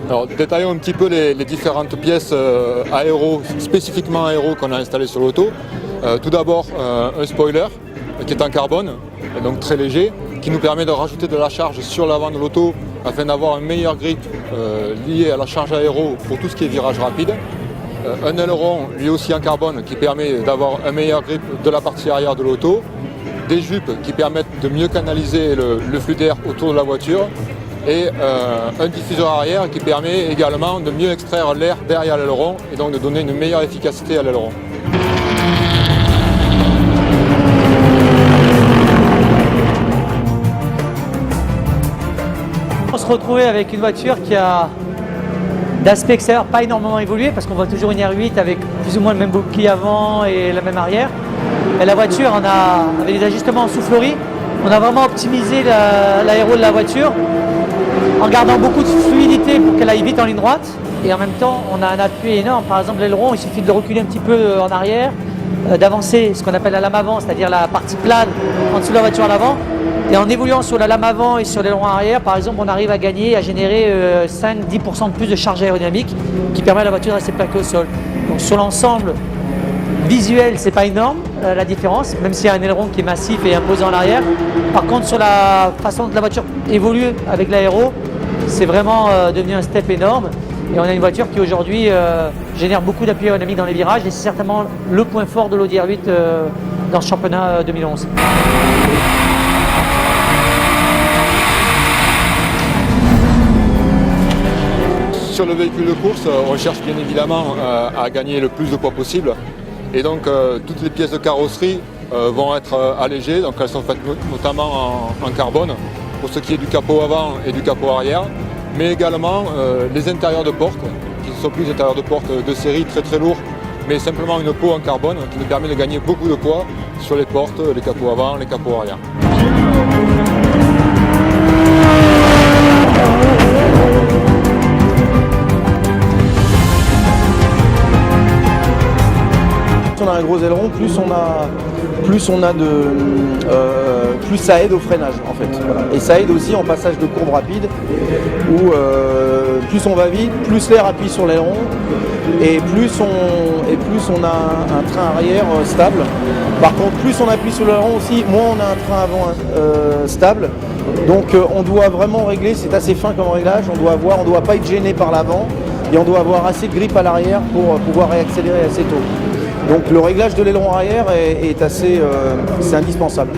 Alors, détaillons un petit peu les différentes pièces aéro, spécifiquement aéro qu'on a installées sur l'auto. Tout d'abord, un spoiler qui est en carbone, et donc très léger, qui nous permet de rajouter de la charge sur l'avant de l'auto afin d'avoir un meilleur grip lié à la charge aéro pour tout ce qui est virage rapide. Un aileron, lui aussi en carbone, qui permet d'avoir un meilleur grip de la partie arrière de l'auto. Des jupes qui permettent de mieux canaliser le flux d'air autour de la voiture. Et un diffuseur arrière qui permet également de mieux extraire l'air derrière l'aileron et donc de donner une meilleure efficacité à l'aileron. On se retrouvait avec une voiture qui a d'aspect extérieur pas énormément évolué parce qu'on voit toujours une R8 avec plus ou moins le même bouclier avant et la même arrière. Et la voiture, avec des ajustements en soufflerie, on a vraiment optimisé l'aéro de la voiture en gardant beaucoup de fluidité pour qu'elle aille vite en ligne droite. Et en même temps, on a un appui énorme. Par exemple, l'aileron, il suffit de le reculer un petit peu en arrière, d'avancer ce qu'on appelle la lame avant, c'est-à-dire la partie plane en dessous de la voiture à l'avant. Et en évoluant sur la lame avant et sur l'aileron arrière, par exemple, on arrive à générer 5-10% de plus de charge aérodynamique qui permet à la voiture de rester plaquée au sol. Donc sur l'ensemble visuel, c'est pas énorme la différence, même s'il y a un aileron qui est massif et imposant en arrière. Par contre, sur la façon dont la voiture évolue avec l'aéro, c'est vraiment devenu un step énorme. Et on a une voiture qui aujourd'hui génère beaucoup d'appui aérodynamique dans les virages et c'est certainement le point fort de l'Audi R8 dans ce championnat 2011. Sur le véhicule de course, on cherche bien évidemment à gagner le plus de poids possible. Et donc toutes les pièces de carrosserie vont être allégées, donc elles sont faites notamment en carbone pour ce qui est du capot avant et du capot arrière, mais également les intérieurs de porte, qui ne sont plus des intérieurs de porte de série très lourds, mais simplement une peau en carbone qui nous permet de gagner beaucoup de poids sur les portes, les capots avant, les capots arrière. On a un gros aileron, plus ça aide au freinage en fait. Voilà. Et ça aide aussi en passage de courbe rapide où plus on va vite, plus l'air appuie sur l'aileron et plus on a un train arrière stable. Par contre, plus on appuie sur l'aileron aussi, moins on a un train avant stable. Donc on doit vraiment régler, c'est assez fin comme réglage, on doit pas être gêné par l'avant et on doit avoir assez de grip à l'arrière pour pouvoir réaccélérer assez tôt. Donc le réglage de l'aileron arrière c'est indispensable.